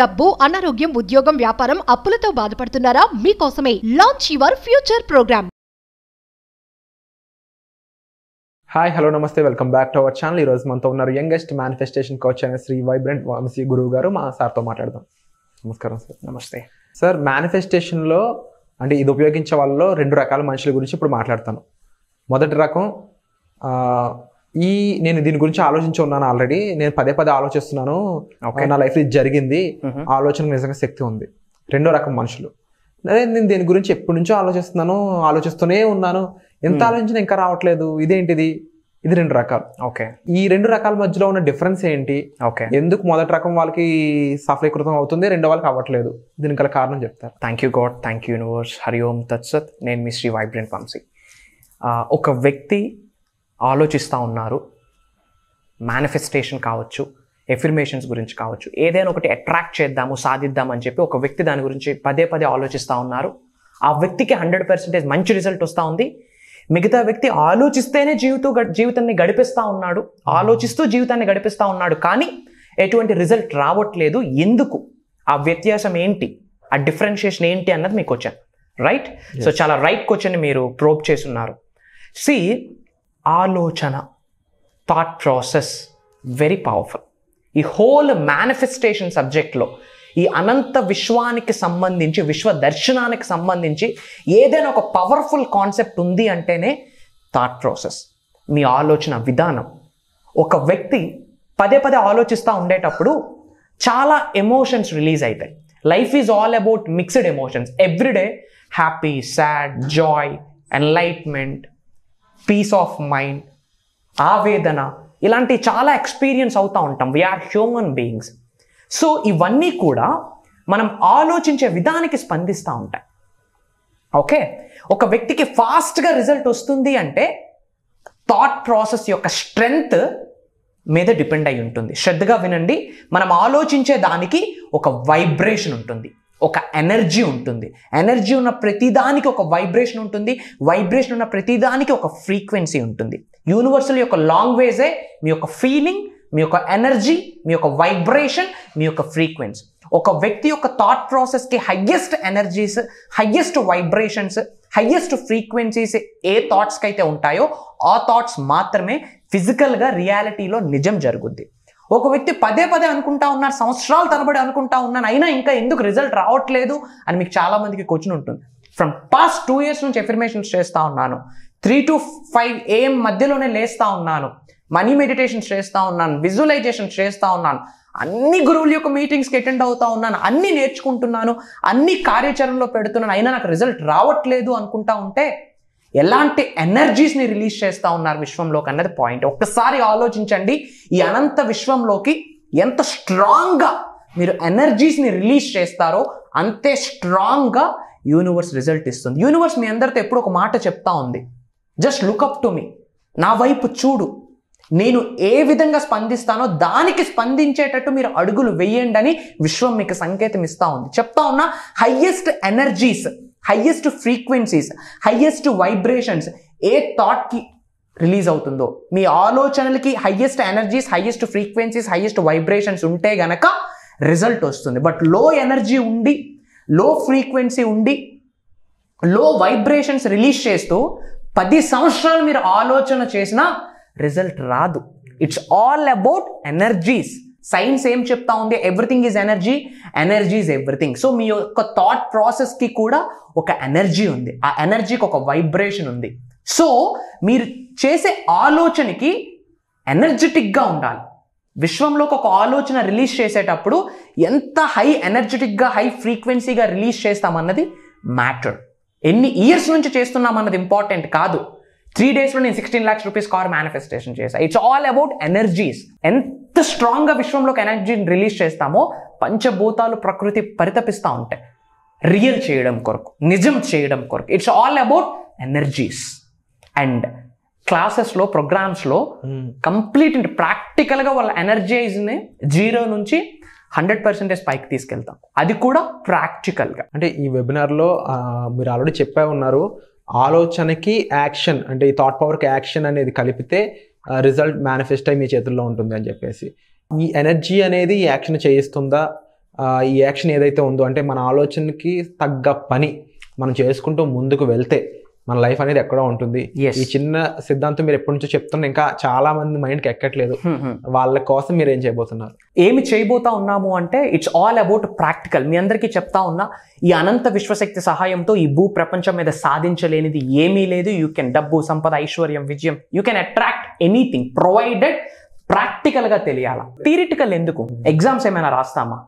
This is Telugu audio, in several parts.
డబ్బు, అనారోగ్యం, ఉద్యోగం, వ్యాపారం, అప్పులతో బాధపడుతున్నారా? మీకోసమే launch your future program. Hi, hello, నమస్తే, welcome back to our channel. ఈరోజు మనతో ఉన్నారు యంగెస్ట్ మేనిఫెస్టేషన్ కోచ్ అయిన శ్రీ వైబ్రెంట్ వంశీ గురువు గారు. మా సార్తో మాట్లాడదాం. నమస్కారం సార్. నమస్తే సార్. మేనిఫెస్టేషన్లో అంటే ఇది ఉపయోగించే వాళ్ళలో రెండు రకాల మనుషుల గురించి ఇప్పుడు మాట్లాడతాను. మొదటి రకం, నేను దీని గురించి ఆలోచించి ఉన్నాను ఆల్రెడీ, నేను పదే పదే ఆలోచిస్తున్నాను, నా లైఫ్ ఇది జరిగింది, ఆలోచన నిజంగా శక్తి ఉంది. రెండో రకం మనుషులు, నేను దీని గురించి ఎప్పటి నుంచో ఆలోచిస్తూనే ఉన్నాను, ఎంత ఆలోచించినా ఇంకా రావట్లేదు, ఇదేంటిది. ఇది రెండు రకాలు. ఓకే, ఈ రెండు రకాల మధ్యలో ఉన్న డిఫరెన్స్ ఏంటి? ఓకే, ఎందుకు మొదటి రకం వాళ్ళకి సఫలీకృతం అవుతుంది, రెండో వాళ్ళకి అవ్వట్లేదు? దీనికి గల కారణం చెప్తారు? Thank you God, thank you universe, Hari ఓం తత్సత్. నేను మీ శ్రీ వైబ్రెంట్ వంశీ. ఒక వ్యక్తి ఆలోచిస్తూ ఉన్నారు, మేనిఫెస్టేషన్ కావచ్చు, ఎఫర్మేషన్స్ గురించి కావచ్చు, ఏదైనా ఒకటి అట్రాక్ట్ చేద్దాము, సాధిద్దామని చెప్పి ఒక వ్యక్తి దాని గురించి పదే పదే ఆలోచిస్తూ ఉన్నారు. ఆ వ్యక్తికి 100% మంచి రిజల్ట్ వస్తూ ఉంది. మిగతా వ్యక్తి ఆలోచిస్తేనే జీవితాన్ని గడిపిస్తూ ఉన్నాడు, ఆలోచిస్తూ జీవితాన్ని గడిపిస్తూ ఉన్నాడు, కానీ ఎటువంటి రిజల్ట్ రావట్లేదు. ఎందుకు? ఆ వ్యత్యాసం ఏంటి, ఆ డిఫరెన్షియేషన్ ఏంటి అన్నది మీకు వచ్చాను. రైట్? సో చాలా రైట్ క్వశ్చన్ మీరు ప్రోబ్ చేస్తున్నారు. ఆలోచన, థాట్ ప్రాసెస్ వెరీ పవర్ఫుల్. ఈ హోల్ మేనిఫెస్టేషన్ సబ్జెక్ట్లో ఈ అనంత విశ్వానికి సంబంధించి, విశ్వ దర్శనానికి సంబంధించి ఏదైనా ఒక పవర్ఫుల్ కాన్సెప్ట్ ఉంది అంటేనే థాట్ ప్రాసెస్, మీ ఆలోచన విధానం. ఒక వ్యక్తి పదే పదే ఆలోచిస్తూ ఉండేటప్పుడు చాలా ఎమోషన్స్ రిలీజ్ అవుతాయి. Life is all about mixed emotions. Everyday happy, sad, joy, enlightenment, peace of mind, ఆవేదన, ఇలాంటి చాలా ఎక్స్పీరియన్స్ అవుతూ ఉంటాం. We are human beings. సో ఇవన్నీ కూడా మనం ఆలోచించే విధానానికి స్పందిస్తూ ఉంటాయి. ఓకే, ఒక వ్యక్తికి ఫాస్ట్గా రిజల్ట్ వస్తుంది అంటే థాట్ ప్రాసెస్ యొక్క స్ట్రెంగ్త్ మీద డిపెండ్ అయి ఉంటుంది. శ్రద్ధగా వినండి. మనం ఆలోచించే దానికి ఒక వైబ్రేషన్ ఉంటుంది, ఒక ఎనర్జీ ఉంటుంది. ఎనర్జీ ఉన్న ప్రతిదానికి ఒక వైబ్రేషన్ ఉంటుంది. వైబ్రేషన్ ఉన్న ప్రతిదానికి ఒక ఫ్రీక్వెన్సీ ఉంటుంది. యూనివర్సల్ యొక్క లాంగ్వేజే మీ యొక్క ఫీలింగ్, మీ యొక్క ఎనర్జీ, మీ యొక్క వైబ్రేషన్, మీ యొక్క ఫ్రీక్వెన్సీ. ఒక వ్యక్తి యొక్క థాట్ ప్రాసెస్కి highest energies, highest vibrations, highest frequencies ఏ థాట్స్కి అయితే ఉంటాయో ఆ థాట్స్ మాత్రమే ఫిజికల్గా రియాలిటీలో నిజం జరుగుద్ది. ఒక వ్యక్తి పదే పదే అనుకుంటా ఉన్నారు, సంవత్సరాల తరబడి అనుకుంటా ఉన్నాను, అయినా ఇంకా ఎందుకు రిజల్ట్ రావట్లేదు అని మీకు చాలామందికి క్వశ్చన్ ఉంటుంది. ఫ్రమ్ పాస్ట్ 2 years నుంచి ఎఫర్మేషన్స్ చేస్తూ ఉన్నాను, 3 to 5 AM మధ్యలోనే లేస్తూ ఉన్నాను, మనీ మెడిటేషన్స్ చేస్తూ ఉన్నాను, విజువలైజేషన్ చేస్తూ ఉన్నాను, అన్ని గురువుల యొక్క మీటింగ్స్కి అటెండ్ అవుతూ ఉన్నాను, అన్నీ నేర్చుకుంటున్నాను, అన్ని కార్యాచరణలో పెడుతున్నాను, అయినా నాకు రిజల్ట్ రావట్లేదు అనుకుంటా ఉంటే ఎలాంటి ఎనర్జీస్ని రిలీజ్ చేస్తూ ఉన్నారు విశ్వంలోకి అన్నది పాయింట్. ఒక్కసారి ఆలోచించండి. ఈ అనంత విశ్వంలోకి ఎంత స్ట్రాంగ్గా మీరు ఎనర్జీస్ని రిలీజ్ చేస్తారో అంతే స్ట్రాంగ్గా యూనివర్స్ రిజల్ట్ ఇస్తుంది. యూనివర్స్ మీ అందరితో ఎప్పుడు ఒక మాట చెప్తా ఉంది, జస్ట్ లుక్అప్ టు మీ, నా వైపు చూడు, నేను ఏ విధంగా స్పందిస్తానో దానికి స్పందించేటట్టు మీరు అడుగులు వేయండి అని విశ్వం మీకు సంకేతం ఇస్తూ ఉంది. చెప్తా ఉన్నా, highest energies, highest frequencies, highest vibrations ఏ థాట్కి రిలీజ్ అవుతుందో, మీ ఆలోచనలకి highest energies, highest frequencies, highest vibrations ఉంటే గనక రిజల్ట్ వస్తుంది. బట్ లో ఎనర్జీ ఉండి, లో ఫ్రీక్వెన్సీ ఉండి, లో వైబ్రేషన్స్ రిలీజ్ చేస్తూ 10 సంవత్సరాలు మీరు ఆలోచన చేసినా రిజల్ట్ రాదు. It's all about energies. Science ఏం చెప్తా ఉంది? Everything is energy, energy is everything. So మీ యొక్క థాట్ ప్రాసెస్కి కూడా ఒక ఎనర్జీ ఉంది, ఆ ఎనర్జీకి ఒక వైబ్రేషన్ ఉంది. సో మీరు చేసే ఆలోచనకి ఎనర్జెటిక్గా ఉండాలి. విశ్వంలోకి ఒక ఆలోచన రిలీజ్ చేసేటప్పుడు ఎంత హై ఎనర్జెటిక్గా, హై ఫ్రీక్వెన్సీగా రిలీజ్ చేస్తామన్నది మ్యాటర్. ఎన్ని ఇయర్స్ నుంచి చేస్తున్నామన్నది ఇంపార్టెంట్ కాదు. 3 daysలో నేను 16 lakhs rupees కార్ మేనిఫెస్టేషన్ చేశాను. It's all about energies. ఎంత స్ట్రాంగ్గా విశ్వంలోకి ఎనర్జీని రిలీజ్ చేస్తామో పంచభూతాలు, ప్రకృతి పరితపిస్తూ ఉంటాయి రియల్ చేయడం కొరకు, నిజం చేయడం కొరకు. It's all about energies. And క్లాసెస్లో, ప్రోగ్రామ్స్లో కంప్లీట్ ప్రాక్టికల్గా వాళ్ళ ఎనర్జైజ్ని 0 నుంచి 100% పైకి తీసుకెళ్తాం. అది కూడా ప్రాక్టికల్గా. అంటే ఈ వెబినార్లో మీరు ఆల్రెడీ చెప్పే ఉన్నారు, ఆలోచనకి యాక్షన్, అంటే ఈ థాట్ పవర్కి యాక్షన్ అనేది కలిపితే రిజల్ట్ మేనిఫెస్ట్ అయి మీ చేతుల్లో ఉంటుంది అని చెప్పేసి. ఈ ఎనర్జీ అనేది యాక్షన్ చేయిస్తుందా, ఈ యాక్షన్ ఏదైతే ఉందో అంటే మన ఆలోచనకి తగ్గ పని మనం చేసుకుంటూ ముందుకు వెళ్తే మన లైఫ్ అనేది ఎక్కడో ఉంటుంది. ఈ చిన్న సిద్ధాంతం మీరు ఎప్పటి నుంచో చెప్తున్నా ఇంకా చాలా మంది మైండ్కి ఎక్కట్లేదు. వాళ్ళ కోసం మీరు ఏం చేయబోతున్నారు? ఏమి చేయబోతా ఉన్నాము అంటే ఇట్స్ ఆల్ అబౌట్ ప్రాక్టికల్. మీ అందరికీ చెప్తా ఉన్నా, ఈ అనంత విశ్వశక్తి సహాయంతో ఈ భూ ప్రపంచం మీద సాధించలేనిది ఏమీ లేదు. యూ కెన్ డబ్బు, సంపద, ఐశ్వర్యం, విజయం, you can attract anything provided practical గా తెలియాలా. థియరిటికల్ ఎందుకు? ఎగ్జామ్స్ ఏమైనా రాస్తామా?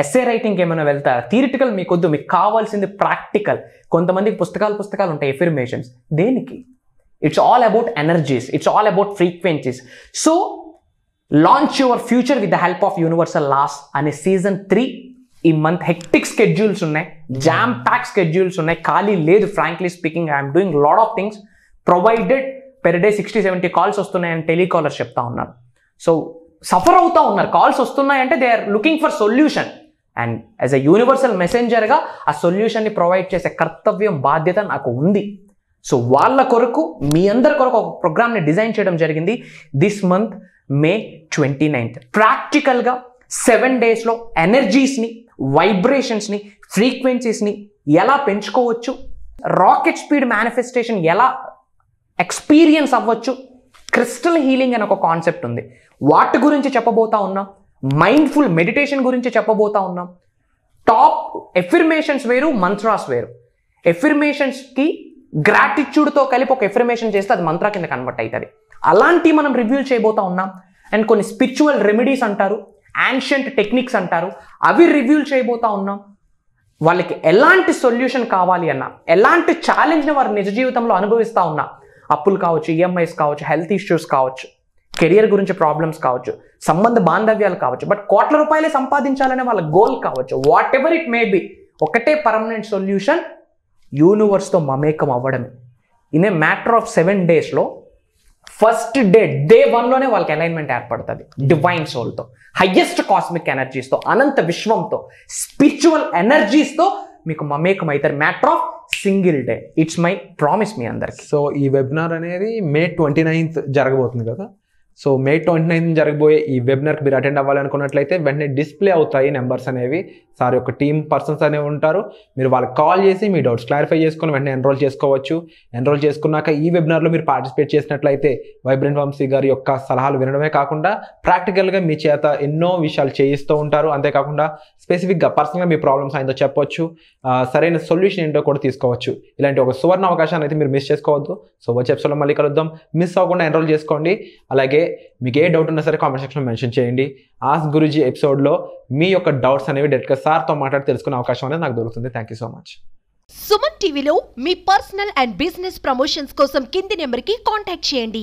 ఎస్ఏ రైటింగ్ ఏమైనా వెళ్తారా? థియరిటికల్ మీకు వద్దు, మీకు కావాల్సింది ప్రాక్టికల్. కొంతమందికి పుస్తకాలు ఉంటాయి, ఎఫర్మేషన్స్. దేనికి? It's all about energies, it's all about frequencies. So launch your future with the help of universal laws అనే సీజన్ 3 ఈ మంత్ హెక్టిక్ స్కెడ్యూల్స్ ఉన్నాయి, జామ్ ప్యాక్ స్కెడ్యూల్స్ ఉన్నాయి, ఖాళీ లేదు. Frankly speaking I'm doing lot of things provided. Per day 60-70 calls వస్తున్నాయని టెలికాలర్స్ చెప్తా ఉన్నారు. సో సఫర్ అవుతా ఉన్నారు. కాల్స్ వస్తున్నాయంటే they are looking for solution. And as a universal మెసెంజర్గా ఆ సొల్యూషన్ని ప్రొవైడ్ చేసే కర్తవ్యం, బాధ్యత నాకు ఉంది. సో వాళ్ళ కొరకు, మీ అందరి కొరకు ఒక ప్రోగ్రామ్ని డిజైన్ చేయడం జరిగింది దిస్ మంత్ May 29th. ప్రాక్టికల్గా 7 daysలో ఎనర్జీస్ని, వైబ్రేషన్స్ని, ఫ్రీక్వెన్సీస్ని ఎలా పెంచుకోవచ్చు, రాకెట్ స్పీడ్ మేనిఫెస్టేషన్ ఎలా ఎక్స్పీరియన్స్ అవ్వచ్చు, క్రిస్టల్ హీలింగ్ అనే ఒక కాన్సెప్ట్ ఉంది, వాటి గురించి చెప్పబోతా ఉన్నాం. మైండ్ఫుల్ మెడిటేషన్ గురించి చెప్పబోతా ఉన్నాం. టాప్ ఎఫర్మేషన్స్ వేరు, మంత్రాస్ వేరు. ఎఫర్మేషన్స్కి గ్రాటిట్యూడ్తో కలిపి ఒక ఎఫర్మేషన్ చేస్తే అది మంత్రా కింద కన్వర్ట్ అవుతుంది. అలాంటి మనం రివ్యూ చేయబోతా ఉన్నాం. అండ్ కొన్ని స్పిరిచువల్ రెమెడీస్ అంటారు, యాన్షియంట్ టెక్నిక్స్ అంటారు, అవి రివ్యూ చేయబోతా ఉన్నాం. వాళ్ళకి ఎలాంటి సొల్యూషన్ కావాలి అన్నా, ఎలాంటి ఛాలెంజ్ని వారు నిజ జీవితంలో అనుభవిస్తూ ఉన్నా, అప్పులు కావచ్చు, ఈఎంఐస్ కావచ్చు, హెల్త్ ఇష్యూస్ కావచ్చు, కెరియర్ గురించి ప్రాబ్లమ్స్ కావచ్చు, సంబంధ బాంధవ్యాలు కావచ్చు, బట్ కోట్ల రూపాయలే సంపాదించాలనే వాళ్ళ గోల్ కావచ్చు, whatever it may be, ఒకటే పర్మనెంట్ సొల్యూషన్, యూనివర్స్తో మమేకం అవ్వడమే. ఇన్ ఏ మ్యాటర్ ఆఫ్ 7 daysలో ఫస్ట్ డే 1లోనే వాళ్ళకి అలైన్మెంట్ ఏర్పడుతుంది డివైన్ సోల్తో, హయ్యెస్ట్ కాస్మిక్ ఎనర్జీస్తో, అనంత విశ్వంతో, స్పిరిచువల్ ఎనర్జీస్తో మీకు మమేకం అవుతారు. Matter of single day. It's my promise మీ అందరికి. సో ఈ వెబినార్ అనేది May 29th జరగబోతుంది కదా. సో May 29th జరగబోయే ఈ వెబినార్కి మీరు అటెండ్ అవ్వాలనుకున్నట్లయితే వెంటనే డిస్ప్లే అవుతాయి నెంబర్స్ అనేవి. సార్ యొక్క టీమ్ పర్సన్స్ అనేవి ఉంటారు. మీరు వాళ్ళకి కాల్ చేసి మీ డౌట్స్ క్లారిఫై చేసుకొని వెంటనే ఎన్రోల్ చేసుకోవచ్చు. ఎన్రోల్ చేసుకున్నాక ఈ వెబినార్లో మీరు పార్టిసిపేట్ చేసినట్లయితే వైబ్రెంట్ వంశీ గారి యొక్క సలహాలు వినడమే కాకుండా ప్రాక్టికల్గా మీ చేత ఎన్నో విషయాలు చేయిస్తూ ఉంటారు. అంతేకాకుండా స్పెసిఫిక్గా పర్సనల్గా మీ ప్రాబ్లమ్స్ ఆయనతో చెప్పొచ్చు, సరైన సొల్యూషన్ ఏంటో కూడా తీసుకోవచ్చు. ఇలాంటి ఒక సువర్ణ అవకాశాన్ని అయితే మీరు మిస్ చేసుకోవద్దు. సో వచ్చే ఎపిసోడ్లో మళ్ళీ కలుద్దాం. మిస్ అవ్వకుండా ఎన్రోల్ చేసుకోండి. అలాగే మీకు ఏ డౌట్ ఉన్నా సరే కామెంట్ సెక్షన్లో మెన్షన్ చేయండి. ఆస్క్ గురూజీ ఎపిసోడ్లో మీ యొక్క డౌట్స్ అనేవి డైరెక్ట్గా సార్తో మాట్లాడి తెలుసుకునే అవకాశం అనేది నాకు దొరుకుతుంది. Thank you so much. Suman టీవీలో మీ పర్సనల్ అండ్ బిజినెస్ ప్రమోషన్స్ కోసం కింది నెంబర్కి కాంటాక్ట్ చేయండి.